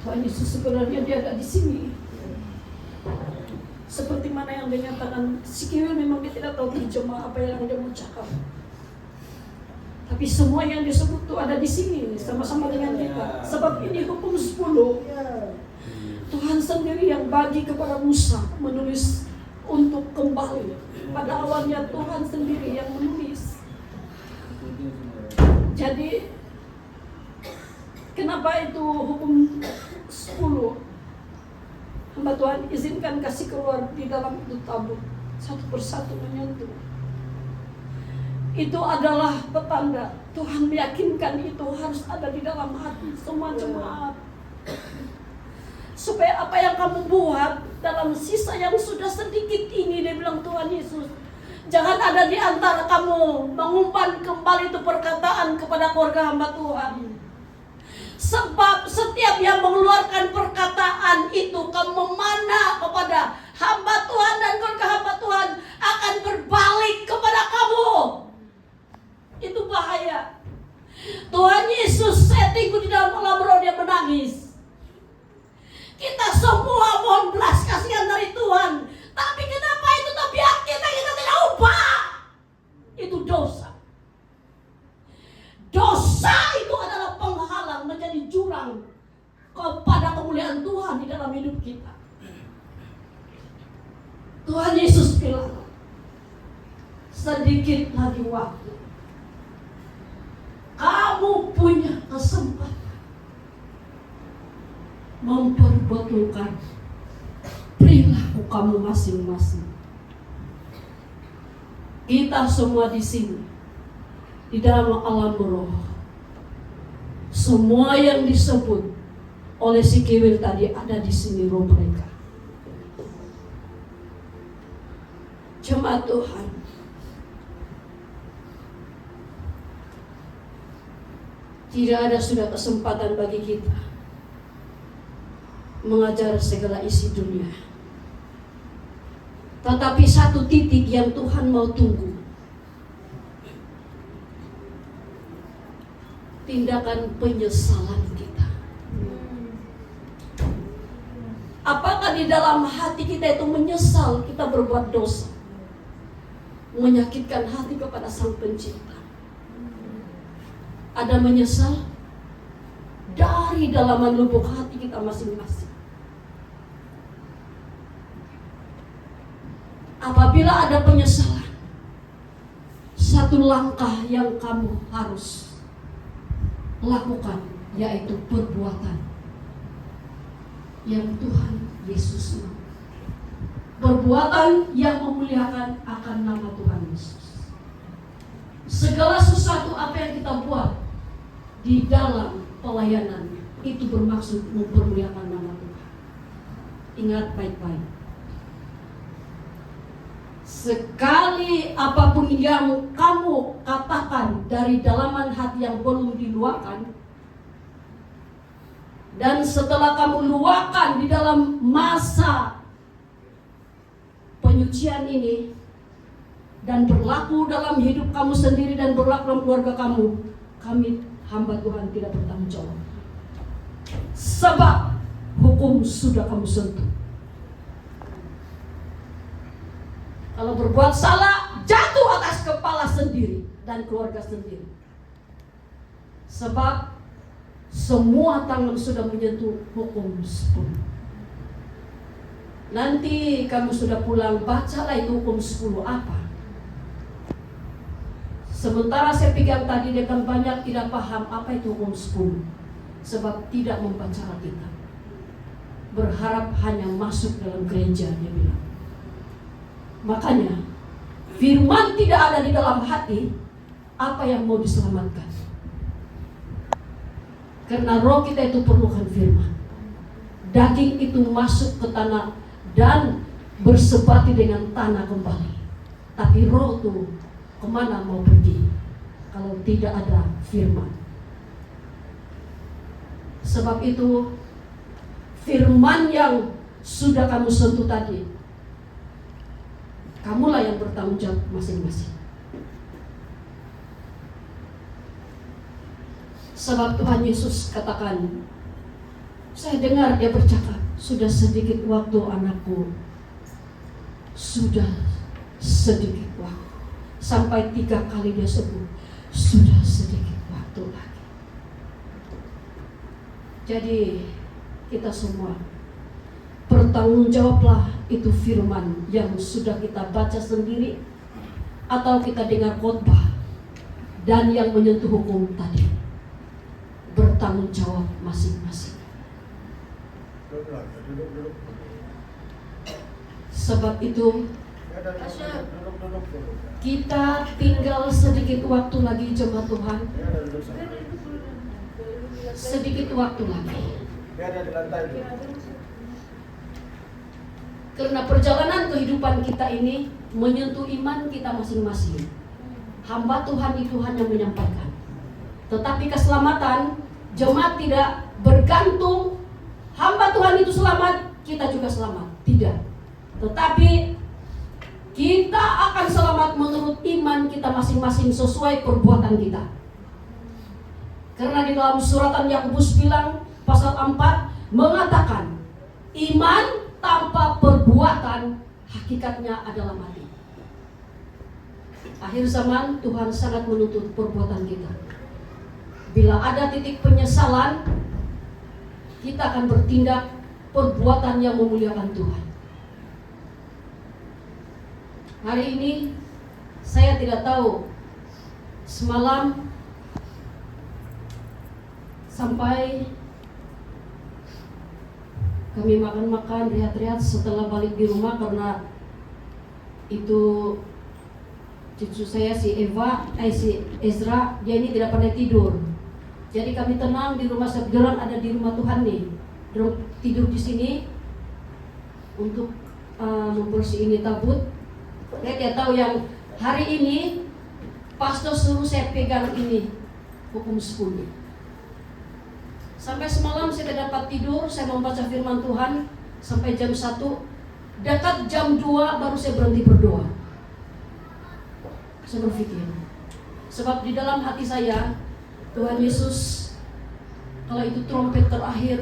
Tuhan Yesus sebenarnya dia ada di sini. Seperti mana yang dinyatakan si Kiwil, memang dia tidak tahu terjemah apa yang dia mau cakap. Tapi semua yang disebut itu ada di sini sama-sama dengan kita. Sebab ini hukum 10. Tuhan sendiri yang bagi kepada Musa menulis untuk kembali. Pada awalnya Tuhan sendiri yang menulis. Jadi kenapa itu hukum 10? Hamba Tuhan izinkan kasih keluar di dalam itu tabut, satu persatu menyentuh. Itu adalah petanda Tuhan meyakinkan itu harus ada di dalam hati semua jemaat. Supaya apa yang kamu buat dalam sisa yang sudah sedikit ini, dia bilang Tuhan Yesus, jangan ada di antara kamu mengumpan kembali itu perkataan kepada keluarga hamba Tuhan. Sebab setiap yang mengeluarkan perkataan itu kamu memanah kepada hamba Tuhan dan keluarga hamba Tuhan akan berbalik kepada kamu. Itu bahaya. Tuhan Yesus setting di dalam alam roh, dia menangis. Kita semua mohon belas kasihan dari Tuhan. Tapi kenapa itu tabiat kita tidak ubah? Itu dosa. Dosa itu adalah penghalang menjadi jurang kepada kemuliaan Tuhan di dalam hidup kita. Tuhan Yesus bilang, sedikit lagi waktu. Kamu punya kesempatan memperbetulkan perilaku kamu masing-masing. Kita semua di sini, di dalam alam roh, semua yang disebut oleh si Kiwil tadi ada di sini roh mereka. Jemaat Tuhan, tidak ada sudah kesempatan bagi kita mengajar segala isi dunia. Tetapi satu titik yang Tuhan mau tunggu, tindakan penyesalan kita. Apakah di dalam hati kita itu menyesal kita berbuat dosa, menyakitkan hati kepada Sang Pencipta? Ada menyesal? Dari dalaman lubuk hati kita masing-masing. Apabila ada penyesalan, satu langkah yang kamu harus lakukan, yaitu perbuatan yang Tuhan Yesus mau. Perbuatan yang memuliakan akan nama Tuhan Yesus. Segala sesuatu apa yang kita buat di dalam pelayanan itu bermaksud mempermuliakan nama Tuhan. Ingat baik-baik. Sekali apapun yang kamu katakan dari dalaman hati yang belum diluahkan, dan setelah kamu luahkan di dalam masa penyucian ini, dan berlaku dalam hidup kamu sendiri dan berlaku dalam keluarga kamu, kami hamba Tuhan tidak bertanggung jawab. Sebab hukum sudah kamu sentuh. Kalau berbuat salah, jatuh atas kepala sendiri dan keluarga sendiri. Sebab semua tangan sudah menyentuh hukum 10. Nanti kamu sudah pulang, bacalah itu hukum 10 apa. Sementara saya pegang tadi, dia kan banyak tidak paham apa itu hukum 10. Sebab tidak membaca Alkitab. Berharap hanya masuk dalam gereja, dia bilang. Makanya firman tidak ada di dalam hati, apa yang mau diselamatkan? Karena roh kita itu perlukan firman. Daging itu masuk ke tanah dan bersebati dengan tanah kembali. Tapi roh itu kemana mau pergi kalau tidak ada firman? Sebab itu firman yang sudah kamu sentuh tadi, kamulah yang bertanggung jawab masing-masing. Sebab Tuhan Yesus katakan, Saya dengar dia bercakap, sudah sedikit waktu anakku, sudah sedikit waktu. Sampai 3 kali dia sebut, sudah sedikit waktu lagi. Jadi kita semua bertanggungjawablah itu firman yang sudah kita baca sendiri atau kita dengar khotbah dan yang menyentuh hukum tadi. Bertanggung jawab masing-masing. Sebab itu kita tinggal sedikit waktu lagi jemaat Tuhan. Sedikit waktu lagi. Karena perjalanan kehidupan kita ini menyentuh iman kita masing-masing. Hamba Tuhan itu hanya menyampaikan. Tetapi keselamatan jemaat tidak bergantung hamba Tuhan itu selamat, kita juga selamat. Tidak. Tetapi kita akan selamat menurut iman kita masing-masing sesuai perbuatan kita. Karena di dalam suratan Yakobus bilang pasal 4 mengatakan iman tanpa perbuatan hakikatnya adalah mati. Akhir zaman Tuhan sangat menuntut perbuatan kita. Bila ada titik penyesalan, kita akan bertindak perbuatan yang memuliakan Tuhan. Hari ini saya tidak tahu, semalam sampai kami makan-makan, rehat-rehat setelah balik di rumah karena itu cucu saya si Ezra, dia ini tidak pernah tidur. Jadi kami tenang di rumah, kebetulan ada di rumah Tuhan nih, tidur di sini untuk membersihin tabut. Saya tidak tahu yang hari ini pastor suruh saya pegang ini hukum 10. Sampai semalam saya tidak dapat tidur, saya membaca firman Tuhan sampai jam 1. Dekat jam 2 baru saya berhenti berdoa. Saya berpikir, sebab di dalam hati saya, Tuhan Yesus, kalau itu trompet terakhir,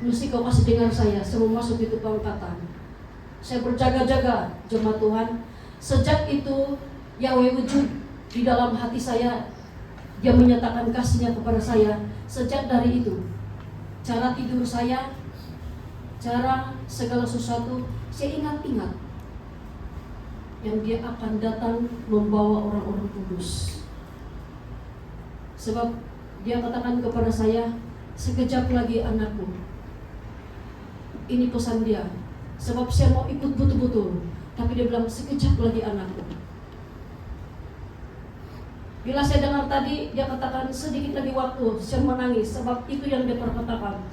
mesti kau kasih dengar saya mau masuk itu pengangkatan. Saya berjaga-jaga jemaat Tuhan. Sejak itu Yahweh wujud di dalam hati saya. Dia menyatakan kasihnya kepada saya. Sejak dari itu, cara tidur saya, cara segala sesuatu, saya ingat-ingat yang dia akan datang membawa orang-orang kudus. Sebab dia katakan kepada saya, sekejap lagi anakku. Ini pesan dia. Sebab saya mau ikut betul-betul. Tapi dia bilang sekejap lagi anakku. Bila saya dengar tadi, dia katakan sedikit lagi waktu, saya menangis. Sebab itu yang dia perkatakan.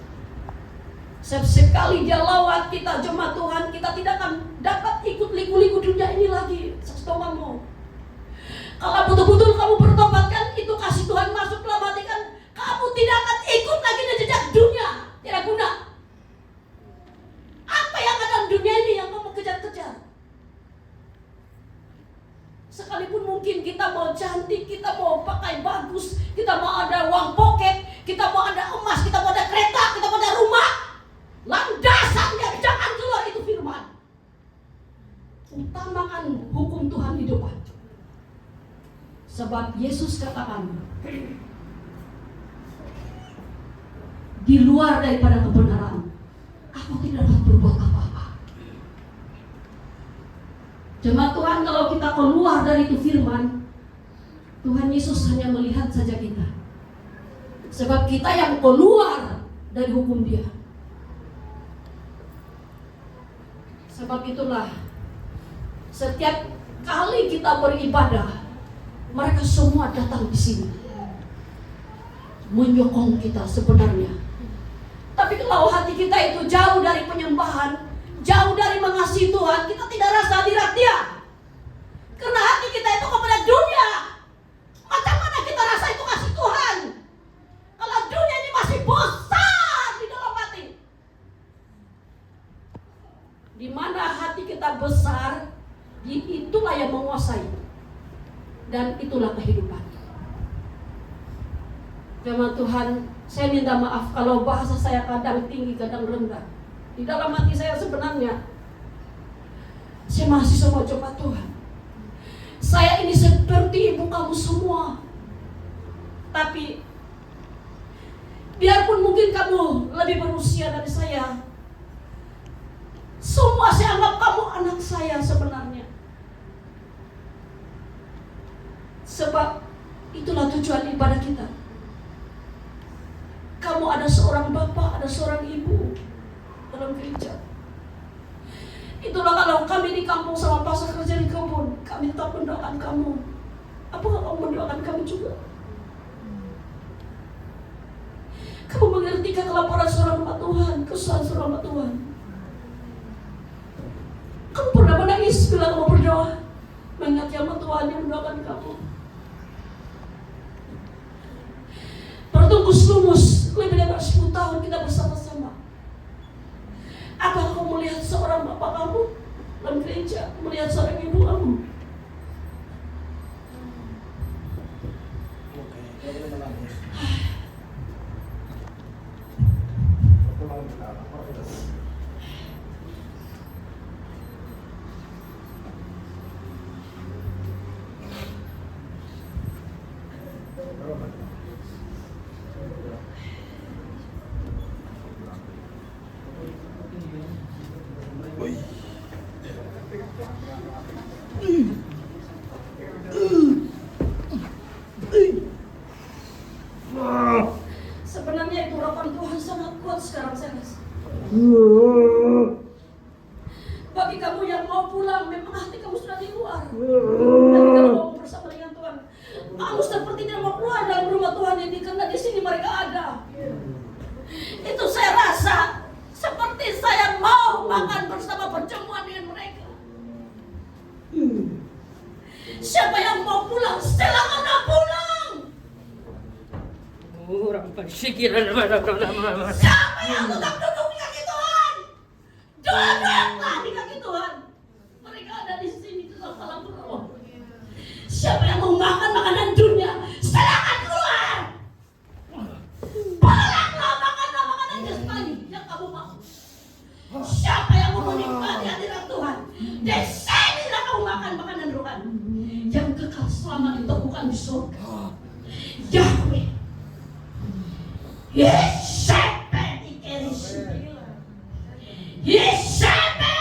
Sekali dia lawat kita jemaat Tuhan, kita tidak akan dapat ikut liku-liku dunia ini lagi. Setomamu. Kalau betul-betul kamu bertobat kan, itu kasih Tuhan masuk dalam hati kan, kamu tidak akan ikut lagi di jejak dunia. Tidak guna. Apa yang ada dalam dunia ini yang kamu kejar-kejar? Sekalipun mungkin kita mau cantik, kita mau pakai bagus, kita mau ada uang pocket, kita mau ada emas, kita mau ada kereta, kita mau ada rumah. Landasannya jangan keluar itu firman. Utamakan hukum Tuhan di depan. Sebab Yesus katakan, di luar daripada kebenaran, aku tidak dapat berbuat apa-apa. Jemaat Tuhan, kalau kita keluar dari itu firman, Tuhan Yesus hanya melihat saja kita. Sebab kita yang keluar dari hukum Dia. Sebab itulah setiap kali kita beribadah, mereka semua datang di sini menyokong kita sebenarnya. Tapi kalau hati kita itu jauh dari penyembahan, jauh dari mengasihi Tuhan, kita tidak rasa hadirat Dia. Karena hati kita itu kepada dunia. Macam mana kita rasa itu kasih Tuhan? Kalau dunia ini masih bosan di dalam hati. Di mana hati kita besar, itulah yang menguasai. Dan itulah kehidupan. Jemaat Tuhan, saya minta maaf kalau bahasa saya kadang tinggi, kadang rendah. Di dalam hati saya sebenarnya, saya masih semua jemaat Tuhan. Saya ini seperti ibu kamu semua. Tapi, biarpun mungkin kamu lebih berusia dari saya, semua saya anggap kamu anak saya sebenarnya. Sebab, itulah tujuan ibadah kita. Kamu ada seorang bapak, ada seorang ibu dalam gereja. Itulah kalau kami di kampung sama pastor kerja di kebun, kami tetap mendoakan kamu. Apakah kamu mendoakan kami juga? Kamu mengerti kelaparan seorang hamba Tuhan, kesusahan seorang hamba Tuhan. Kamu pernah menangis bila kamu berdoa, mengingat hamba Tuhan yang mendoakan kamu. Pertunggus lumus lebih dari 10 tahun kita bersama-sama. Apakah kamu melihat seorang bapak kamu dalam gereja, melihat seorang ibu kamu? Sebenarnya itu harapan Tuhan sangat kuat sekarang saya rasa. Bagi kamu yang mau pulang, memang hati kamu sudah di luar. Tapi kalau mau bersama dengan Tuhan, kamu seperti tidak mau keluar dalam rumah Tuhan ini, karena di sini mereka ada. Itu saya rasa seperti saya mau makan bersama, pertemuan dengan mereka. Siapa yang mau pulang, silakan pulang. Orang berpikiran mana. Siapa yang tetap duduk di kaki Tuhan? Duduklah di kaki Tuhan. Mereka ada di sini dalam alam roh. Siapa yang mau makan makanan dunia, silakan keluar. Pulanglah, makanlah makanan jasmani yang kamu mau. Siapa yang mau menikmati hadirat Tuhan, di sinilah kamu makan makanan rohani yang kekal selama ditemukan di surga. Yahweh. Yesepe ikerisi. Yesepe.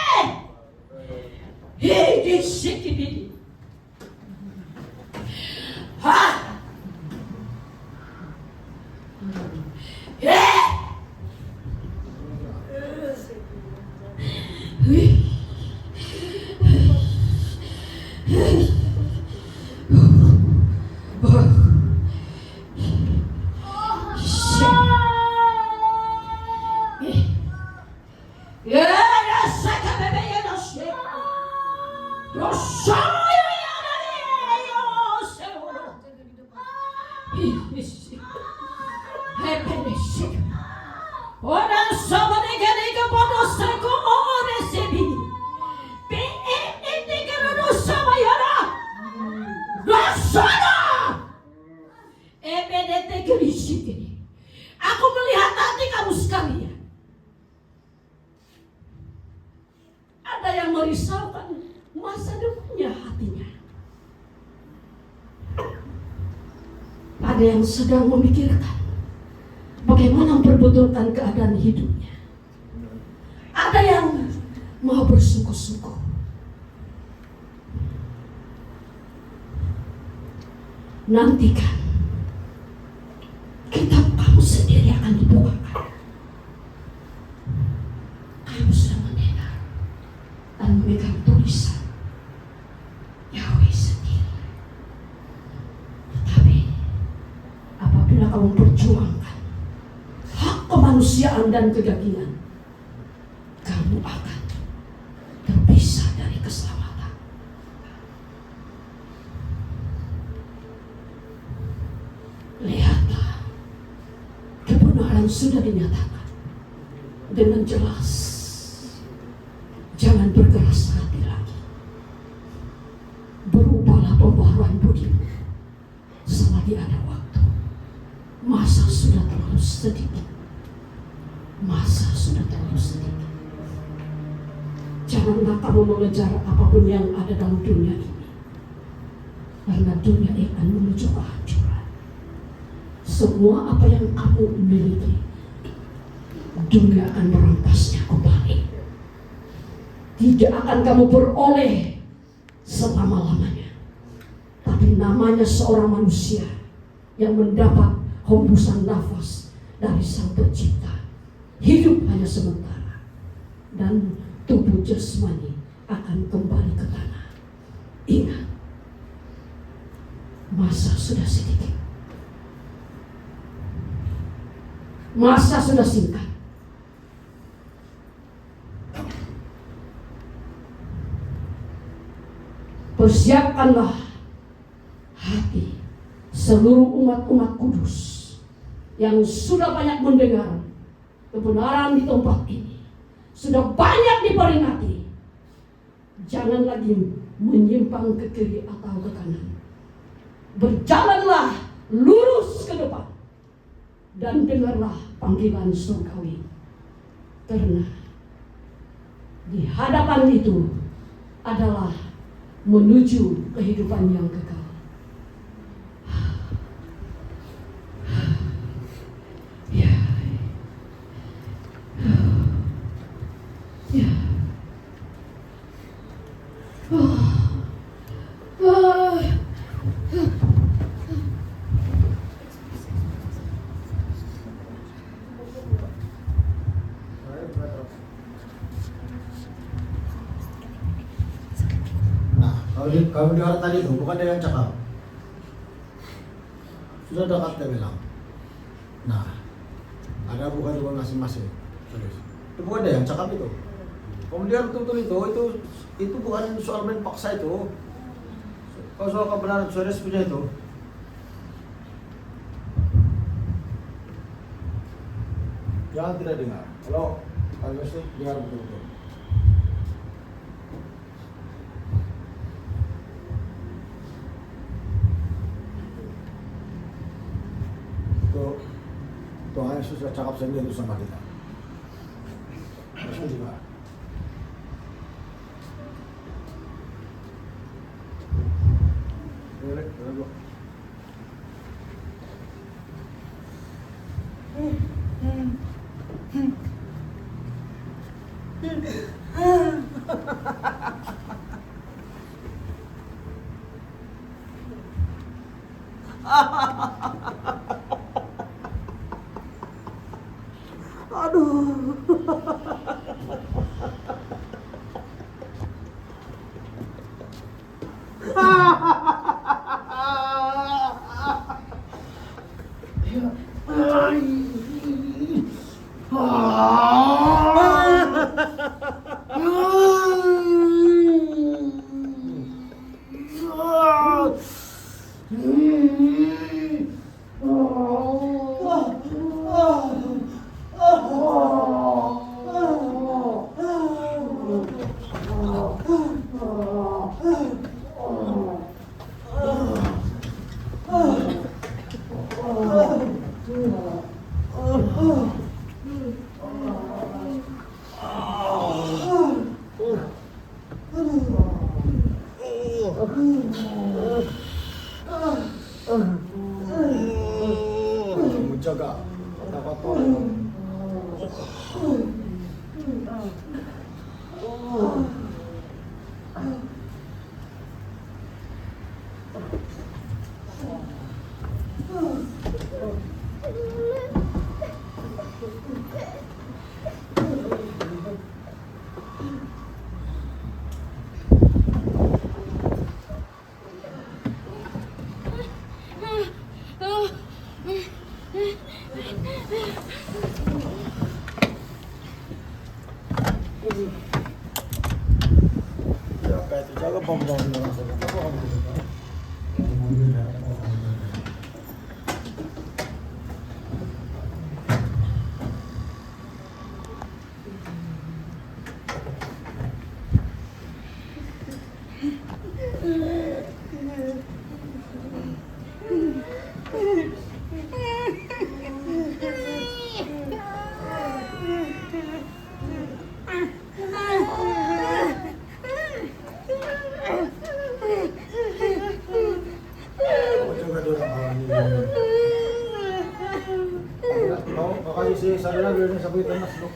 Yesepe. Ha. Aku melihat hati kamu sekalian. Ada yang merisaukan masa depannya hatinya. Ada yang sedang memikirkan bagaimana memperbetulkan keadaan hidupnya. Ada yang mau bersungguh-sungguh. Nantikan kitab kamu sendiri akan dibukakan. Kamu sudah mendengar dan memegang tulisan Yahweh sendiri. Tetapi apabila kamu perjuangkan hak kemanusiaan dan keyakinan, kamu akan terpisah dari keselamatan. Lihatlah, kebenaran sudah dinyatakan dengan jelas. Jangan berkeras hati lagi. Berubahlah pembaharuan budimu selagi ada waktu. Masa sedikit. Masa sudah terlalu sedikit. Janganlah kamu mengejar apapun yang ada dalam dunia ini. Karena dunia ini akan menuju kehancuran. Semua apa yang kamu miliki, dunia akan merampasnya kembali. Tidak akan kamu beroleh selama-lamanya. Tapi namanya seorang manusia yang mendapat hembusan nafas dari Sang Pencipta. Hidup hanya sementara. Dan tubuh jasmani akan kembali ke tanah. Ingat, masa sudah sedikit. Masa sudah singkat. Persiapkanlah hati seluruh umat-umat kudus yang sudah banyak mendengar kebenaran di tempat ini, sudah banyak diperingati. Jangan lagi menyimpang ke kiri atau ke kanan. Berjalanlah lurus ke depan dan dengarlah panggilan surgawi. Karena di hadapan itu adalah menuju kehidupan yang kekal. Ya. Ya. Kamu dengar tadi itu, bukan dia yang cakap. Sudah dekat dia bilang. Nah, ada bukan juga masing-masing. Terus, itu bukan dia yang cakap itu. Kemudian betul-betul itu bukan soal main paksa itu. Kalau soal kebenaran saudara punya itu. Jangan tidak dengar. Kalau harus dengar betul-betul. Tuhan Yesus sudah cakap sendiri itu sama kita. Harus juga. Boleh, boleh. Menjaga kata-kata. Jaga bangunan Oh, makasih si Sarina dulu sa buitan mas lo.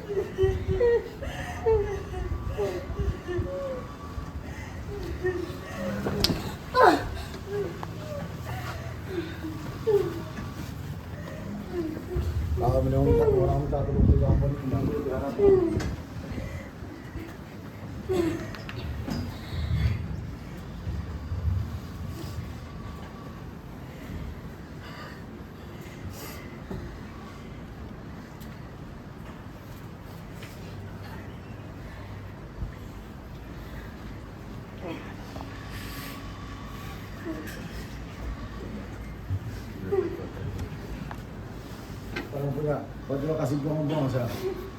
Kami nung orang minta tulong sa kampon, hindi ko dihanap. Parang punya, ba't lo kasih buang-buang sa.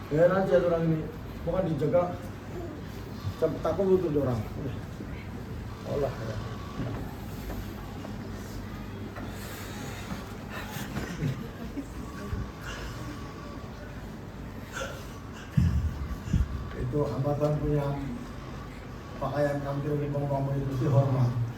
Kaya nanti ada orang ini, bukan dijaga. Takut butuh orang. Olah ya. Itu hambatan punya pakaian tampil di pengomong itu dihormat.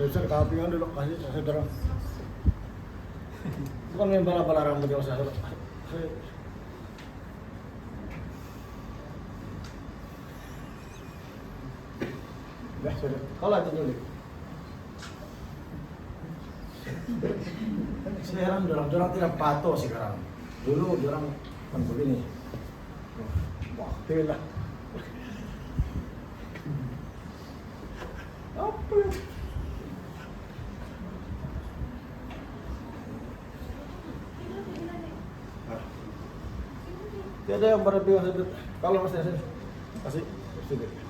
Besar kapingan dulu kasih saudara. Bukan yang bala-bala rambut yang saya. Ya sudah. Kalau aja dulu. Sekarang orang tidak patuh sekarang. Dulu orang kan begini. Wah, lah. Apa ya? Tiada yang berlebihan sedikit. Kalau masih kasih sedikit.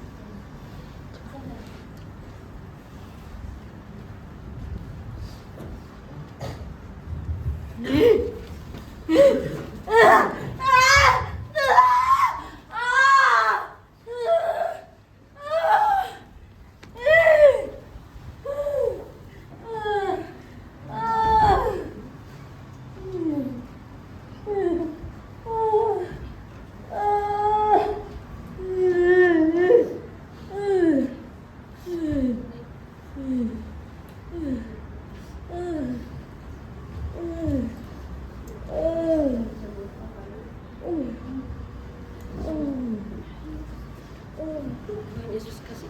Yesus kasih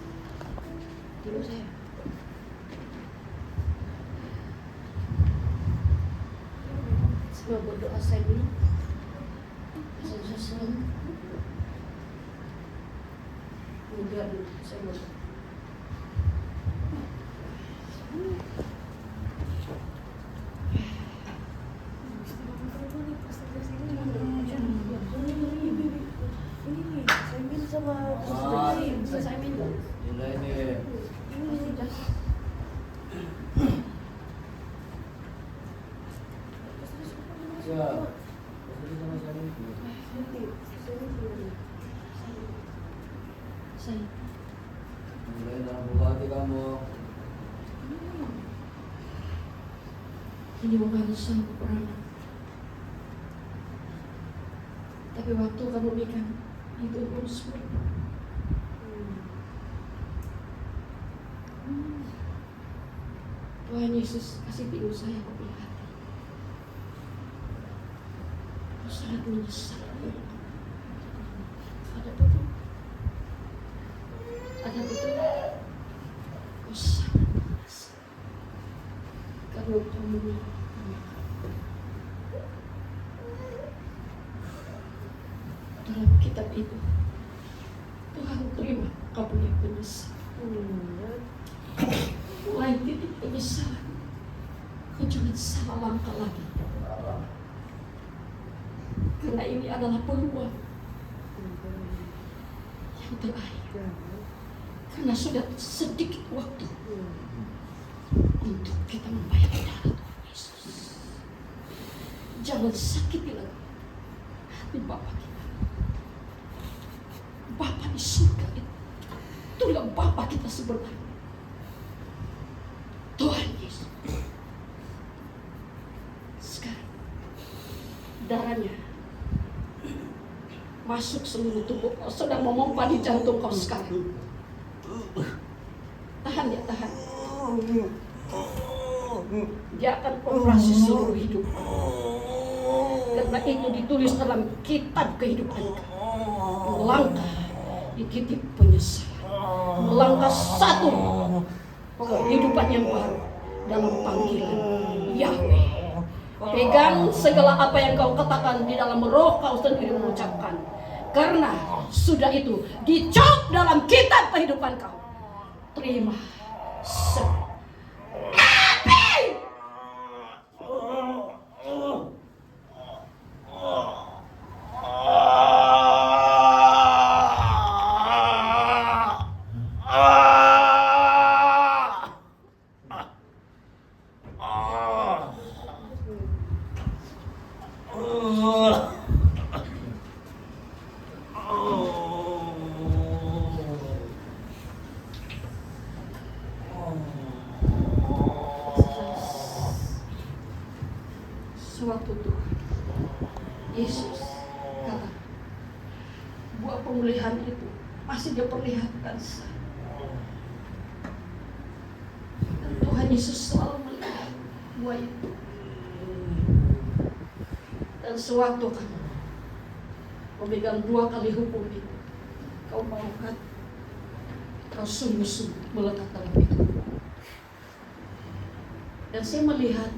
dulu saya. Semua berdoa saya dulu. Saya selalu. Udah dulu saya mau. Saya. Mulai dalam buka hati kamu. Ini bukan usaha peperangan. Tapi waktu kamu nikah itu urusmu. Tuhan Yesus kasih pingu saya ke hati. Aku sangat menyesal. Ada betul. ada betul kau sangat panas karena kamu dalam kitab itu Tuhan terima kau punya penyesalan. Mulai titik penyesalan, kau jangan salah langkah lagi. Karena ini adalah peluang yang terakhir. Karena sudah sedikit waktu untuk kita membayar darah Tuhan Yesus. Jangan sakiti lagi hati Bapa kita. Bapa di surga itu, itulah Bapa kita sebenarnya. Tuhan Yesus. Sekarang darahnya masuk seluruh tubuh kau, sedang memompa di jantung kau sekarang. Tahan ya, tahan. Dia akan operasi seluruh hidup. Karena itu ditulis dalam kitab kehidupan kau. Melangkah di titik penyesalan. Melangkah satu kehidupan yang baru dalam panggilan Yahweh. Pegang segala apa yang kau katakan di dalam roh kau sendiri mengucapkan. Karena sudah itu dicap dalam kitab kehidupan kau. Terima. Amin. Sewaktu Tuhan Yesus kata buah pemulihan itu masih dia perlihatkan saya. Dan Tuhan Yesus selalu melihat buah itu. Dan sewaktu kamu memegang 2 kali hukum itu, kau maukan, kau sungguh-sungguh melekat dalam itu. Dan saya melihat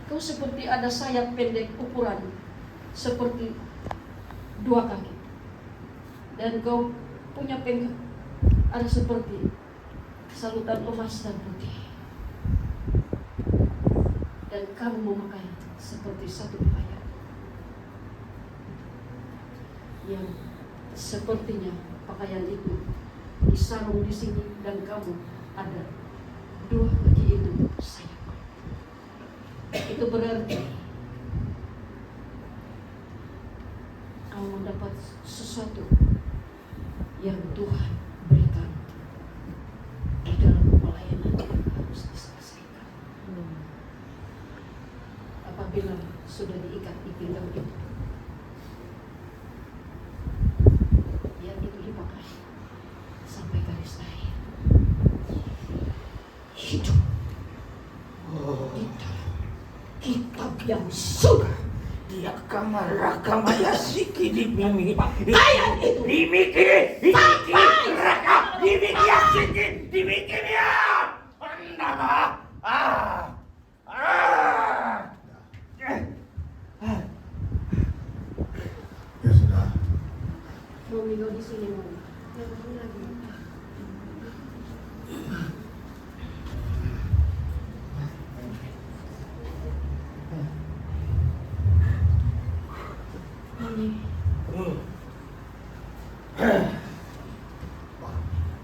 kau seperti ada sayap pendek ukuran seperti 2 kaki. Dan kau punya penggal ada seperti salutan emas dan putih. Dan kamu memakai seperti satu pakaian yang sepertinya pakaian itu disarung di sini dan kamu ada 2 kaki itu sayap. Itu berarti kamu mendapat sesuatu yang Tuhan berikan di dalam pelayanan yang harus diselesaikan. Apabila sudah diikat di pinggang itu, yang itu dipakai sampai garis akhir. Hidup di dalam kitab yang sudah Dia kamar siki di mimi. pakaian itu Dimiki raka dimiki siki dimiki dia. Anda Ya sudah. mau minum di sini mau.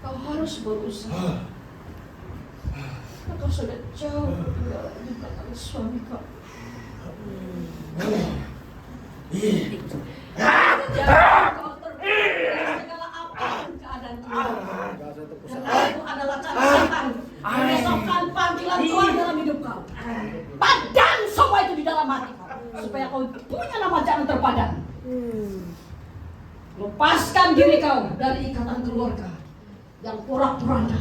Kau harus berusaha. Kau sudah jauh tinggal di belakang suami kau. Jangan kau terpuruk segala apapun keadaan ini. Karena itu adalah cara setan menyesatkan panggilan Tuhan dalam hidup kau. Padam semua itu di dalam hati kau, supaya kau punya nama jangan terpadam. Lepaskan diri kau dari ikatan keluarga yang porak-poranda,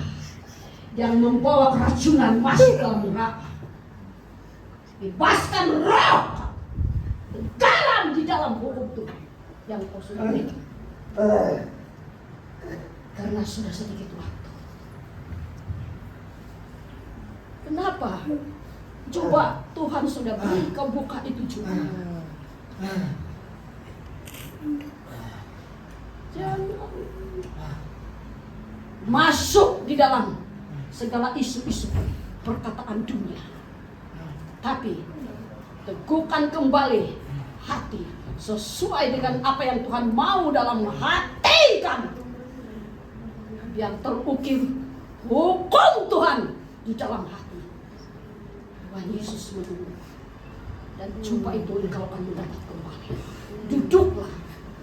yang membawa keracunan masuk dalam neraka. Bebaskan roh dalam di dalam hukum Tuhan yang kau sudah berikan. karena sudah sedikit waktu. Kenapa? Coba Tuhan sudah beri kau buka itu juga. Jangan masuk di dalam segala isu-isu perkataan dunia. Tapi teguhkan kembali hati sesuai dengan apa yang Tuhan mau dalam hati kamu. Biar terukir hukum Tuhan di dalam hati. Tuhan Yesus menunggu. Dan jumpa itu engkau akan mendapat kembali. Duduklah,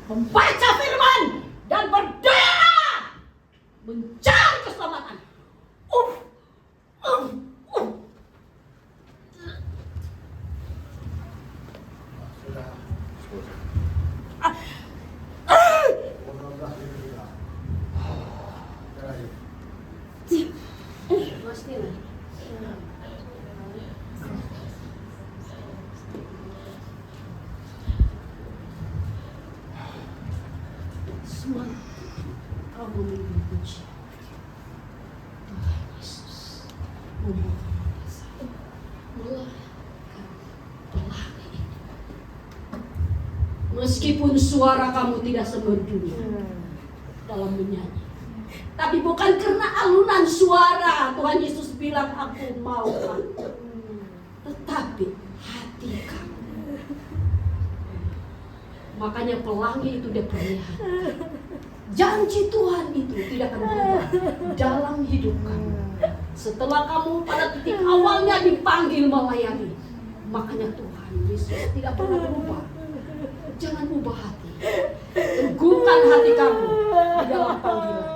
membaca firman dan berdoa, mencari keselamatan. Semua kau memiliki puji. Tuhan Yesus melakukan pelangi ini. Meskipun suara kamu tidak semerdu dalam menyanyi, tapi bukan karena alunan suara Tuhan Yesus bilang aku mau kamu, tetapi hati kamu. Makanya pelangi itu dia perlihatkan. Janji Tuhan itu tidak akan berubah dalam hidup kamu. Setelah kamu pada titik awalnya dipanggil melayani, makanya Tuhan Yesus tidak pernah berubah. Jangan ubah hati. Teguhkan hati kamu di dalam panggilan.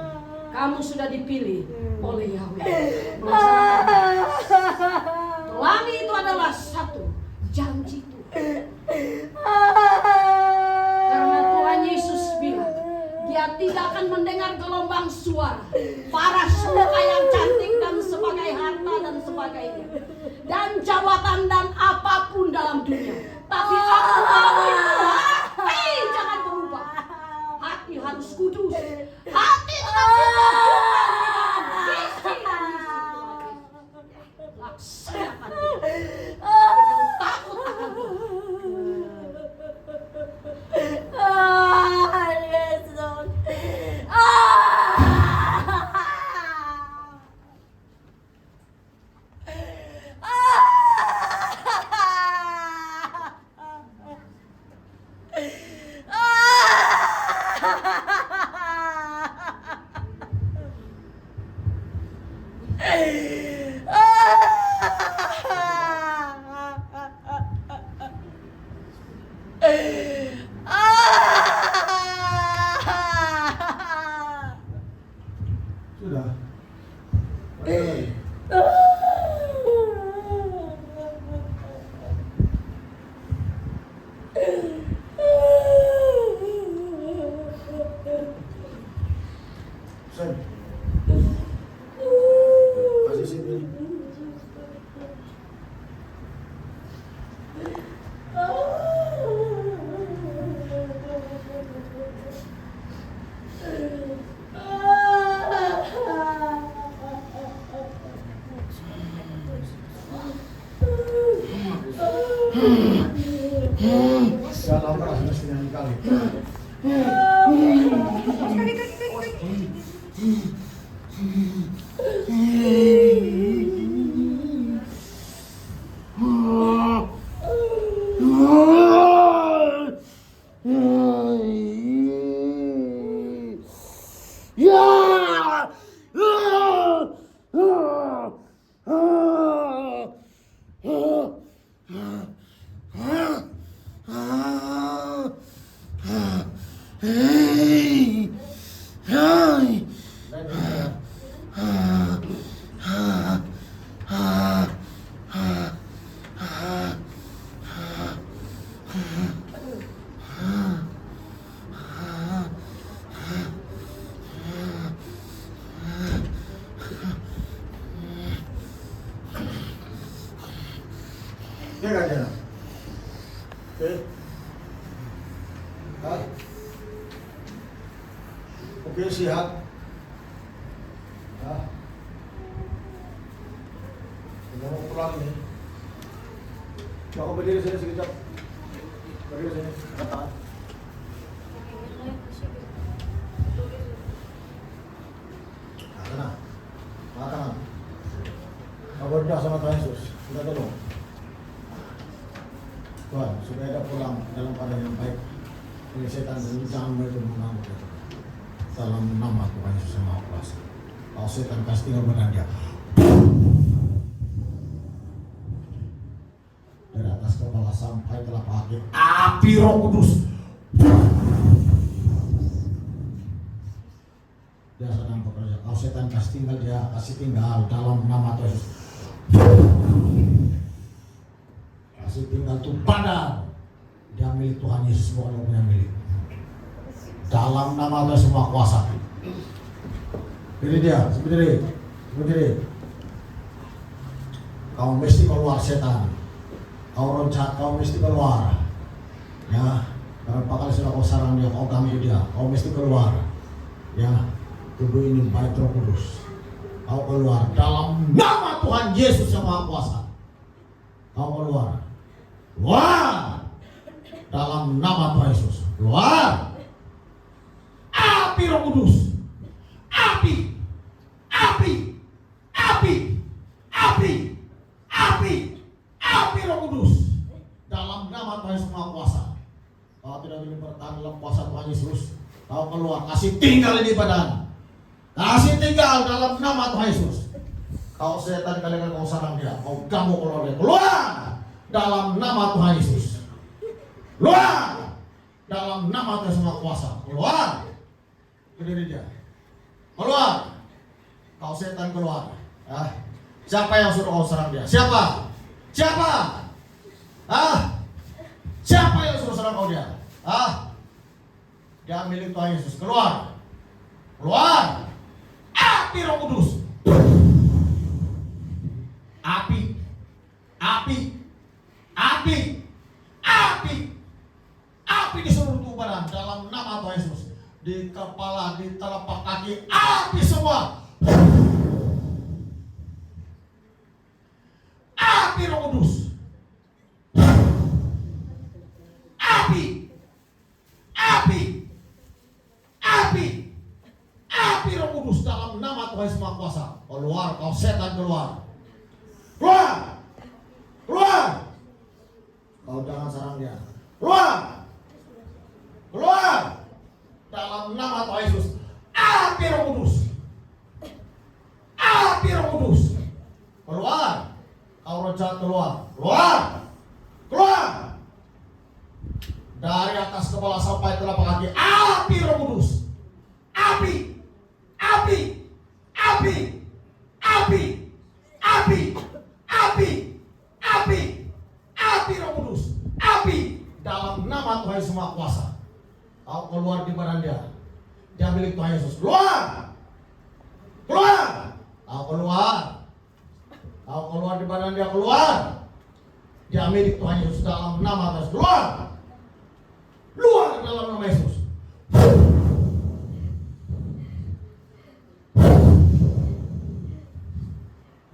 Kamu sudah dipilih oleh Yahweh. Pelangi itu adalah satu janji Tuhan. Karena Tuhan Yesus bilang, Dia tidak akan mendengar gelombang suara, paras muka yang cantik dan sebagai harta dan sebagainya, dan jabatan dan apapun dalam dunia. Tapi aku mau itu hati jangan berubah. Hati harus kudus. Hati tetap berubah di dalam visi dan misi Tuhan. Laksanakan dengan takut akan Tuhan. Sudah. Ada lagi? Sen. Kasih sini. Dalam perasaan sekali kali. Jaga jarak. Oke. Oke, siap. Ah. Tidak mau pulang ini. Mau berdiri sini sekejap. Berdiri sini, kata. Nah, tangan. Kau berdoa sama Tuhan Yesus. Kita tolong. Tuhan, supaya dia pulang dalam keadaan yang baik. Ini setan dan jangan mereka mengamuk. Dalam nama Tuhan Yesus yang Maha Kuasa. Kau setan kasih tinggal badan dia. Dari atas kepala sampai telapak kaki. Api Roh Kudus. Dia sedang bekerja. Kau setan kasih tinggal dia, kasih tinggal dalam nama Tuhan Yesus. Kasih tinggal tuh pada dia milik Tuhan Yesus, bukan yang punya milik. Dalam nama Tuhan semua kuasa. Berdiri dia, berdiri. Kau mesti keluar setan. Kau loncat, kau mesti keluar. Ya, berapa kali sudah kau sarang dia, kau ganggu dia, kau mesti keluar. Ya, tubuh ini baik Roh Kudus. Kau keluar dalam nama Tuhan Yesus yang Maha Kuasa. Kau keluar. Keluar dalam nama Tuhan Yesus. Keluar. Api Roh Kudus. Api. Api Roh Kudus. Dalam nama Tuhan Yesus Maha Kuasa. Kau tidak boleh bertahan dalam kuasa Tuhan Yesus. Kau keluar. Kasih tinggal di badan. Kasih tinggal dalam nama Tuhan Yesus. Kau setan kalian kau sarang dia. Kau ganggu keluar dia. Keluar dalam nama Tuhan Yesus. Keluar dalam nama Tuhan Yesus Maha Kuasa. Keluar. Berdiri dia. Keluar. Kau setan keluar. Siapa yang suruh kau serang dia? Siapa? Siapa yang suruh serang kau dia? Dia milik Tuhan Yesus. Keluar. Keluar. Api Roh Kudus. Api di seluruh tubuh badan dalam nama Tuhan Yesus. Di kepala, di telapak kaki, api semua. Api Roh Kudus. Api Roh Kudus dalam nama Tuhan Yesus Maha Kuasa. Keluar, kau setan keluar. Keluar. Kau jangan sarang dia. Keluar. Dalam nama Tuhan Yesus. Api Roh Kudus. Keluar. Kau loncat keluar. Keluar. Dari atas kepala sampai telapak kaki. Api Roh Kudus. Api Roh Kudus. Dalam nama Tuhan Yesus Maha Kuasa. Kau keluar di badan dia. Dia milik Tuhan Yesus. Keluar. Kau keluar di badan dia. Keluar. Dia milik Tuhan Yesus dalam nama Tuhan Yesus. Keluar dalam nama Yesus.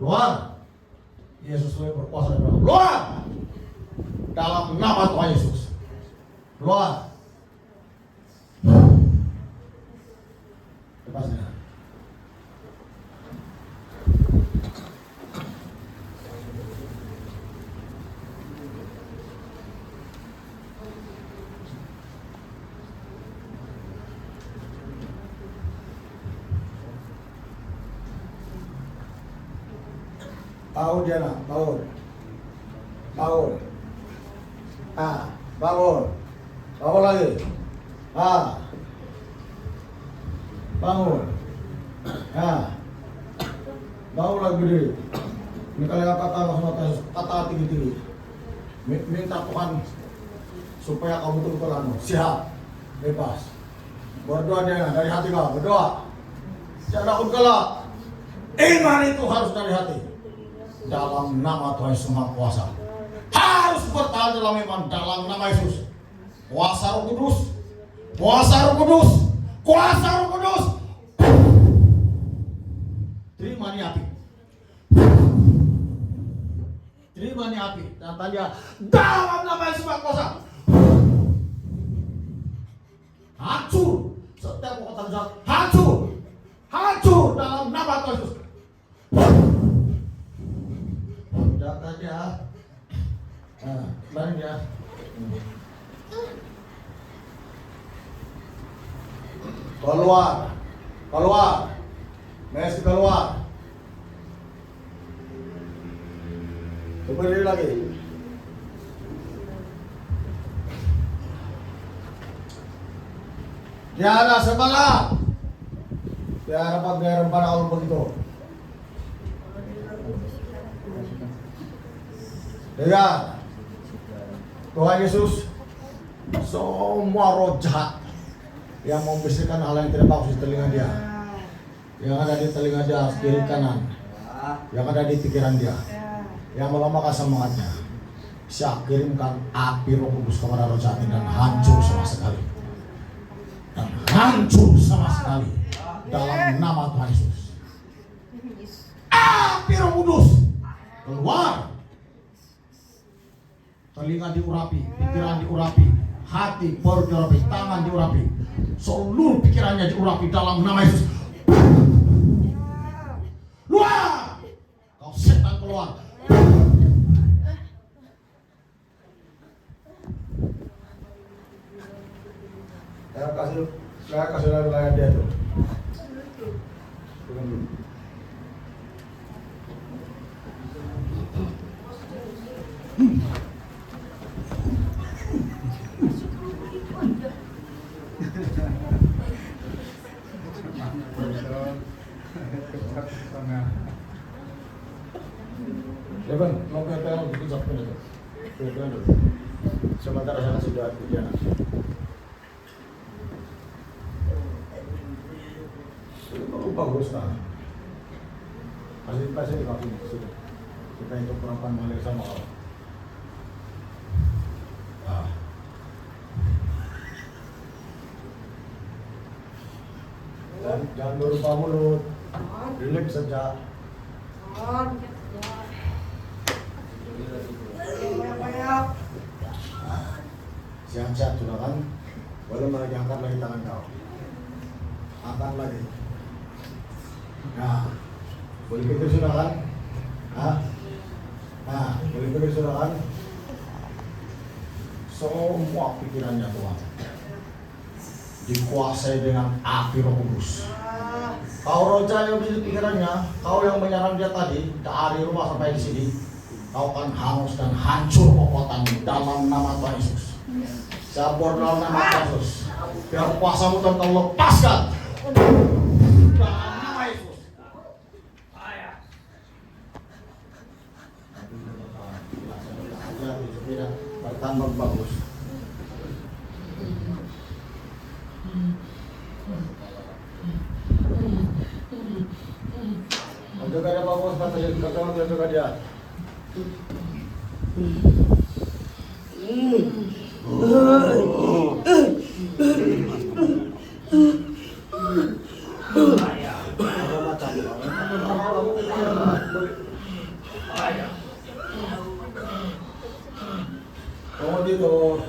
Keluar. Yesus lebih berkuasa daripada. Keluar. Dalam nama Tuhan Yesus. Keluar. Lepasnya. Bangun dia nak, bangun. Bangun lagi. Bangun. Bangun lagi berdiri. Ini kalian kata tinggi-tinggi. Minta Tuhan supaya kamu betul-betul sehat, bebas. Berdoa dia dari hati kau, berdoa. Jangan takut kalah. Iman itu harus dari hati. Dalam nama Tuhan Yesus Maha Kuasa. Harus bertahan dalam iman dalam nama Yesus. Kuasa Roh Kudus. Tuhan yang api. Dan tanya dalam nama Yesus Maha Kuasa. Hancur. Setiap kekuatan jahat hancur. Hancur dalam nama Tuhan Yesus. Jaga dia. Bareng dia. Keluar. Keluar. Mes keluar. Berdiri lagi. Tiada semangat. Tiada dapat pada Allah begitu. Dengar. Tuhan Yesus, semua roh jahat yang membisikkan hal yang tidak bagus di telinga dia, yang ada di telinga dia kiri kanan, yang ada di pikiran dia, yang melemahkan semangatnya, saya kirimkan api Roh Kudus kepada roh jahat dan hancur sama sekali, dan hancur sama sekali dalam nama Tuhan Yesus. Api Roh Kudus keluar. Telinga diurapi, pikiran diurapi, hati, perut diurapi, tangan diurapi, seluruh pikirannya diurapi dalam nama Yesus. Keluar! Kau setan keluar! Saya kasih layan dia tuh. Levan, mau ke hotel bikin satu itu. Kebetulan dulu. Sementara saya kasih doa ujian. Bagus lah. Kasih kaki sini. Kita untuk perempuan mengalir sama Allah. Jangan lupa mulut. Relax saja. Siap-siap sudah kan? Belum lagi angkat lagi tangan kau. Angkat lagi. Nah, boleh pikir sudah kan? Boleh pikir sudah kan? Semua pikirannya Tuhan dikuasai dengan api Roh Kudus. Kau roja yang di pikirannya, kau yang menyerang dia tadi dari rumah sampai di sini, kau akan hangus dan hancur kekuatan dalam nama Tuhan Yesus. Cabur dalam nama Tuhan Yesus. Biar kuasamu Tuhan kau lepaskan dalam nama Yesus. Tidak bertambah bagus. Jaga dia bagus, kata jaga dia. Kamu dito.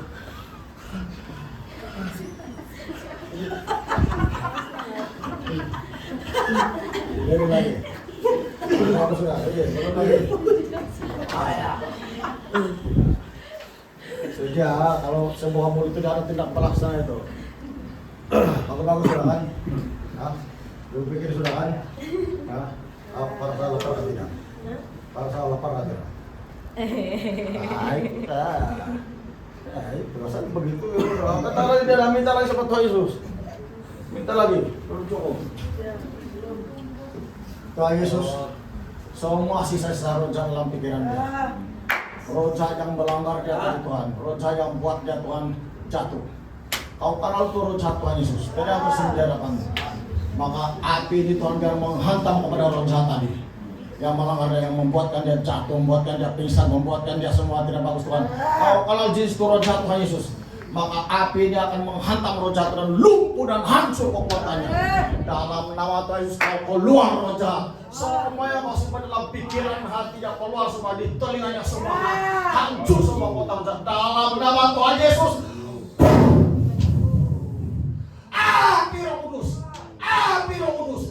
Lagi. Apa sudah? Lagi. Sudah, kalau sebuah mulut itu ada tindak pelaksana itu. Bagus sudah kan? Lu pikir sudah kan? Para saya lapar atau tidak? Para saya lapar atau tidak? Perasaan begitu. Kata lagi dia minta lagi sama Tuhan Yesus. Minta lagi, belum cukup. Tuhan Yesus, semua sisa-sisa roja dalam pikiran dia. Roja yang melanggar dia tadi Tuhan, roja yang buat dia Tuhan jatuh. Kau kenal itu roja Tuhan Yesus, tidak akan di hadapanmu. Maka api di Tuhan biar menghantam kepada roja tadi. Yang melanggar dia, yang membuatkan dia jatuh, membuatkan dia pingsan, membuatkan dia semua tidak bagus Tuhan. Kau kenal jenis itu roja Tuhan Yesus. maka api ini akan menghantam roh jahat dan lumpuh dan hancur kekuatannya. Dalam nama Tuhan Yesus kau keluar roh jahat. Semua yang masuk pada dalam pikiran hatinya keluar semua, di telinganya semua hancur semua kota roh jahat. Dalam nama Tuhan Yesus. Api Roh Kudus, api Roh Kudus,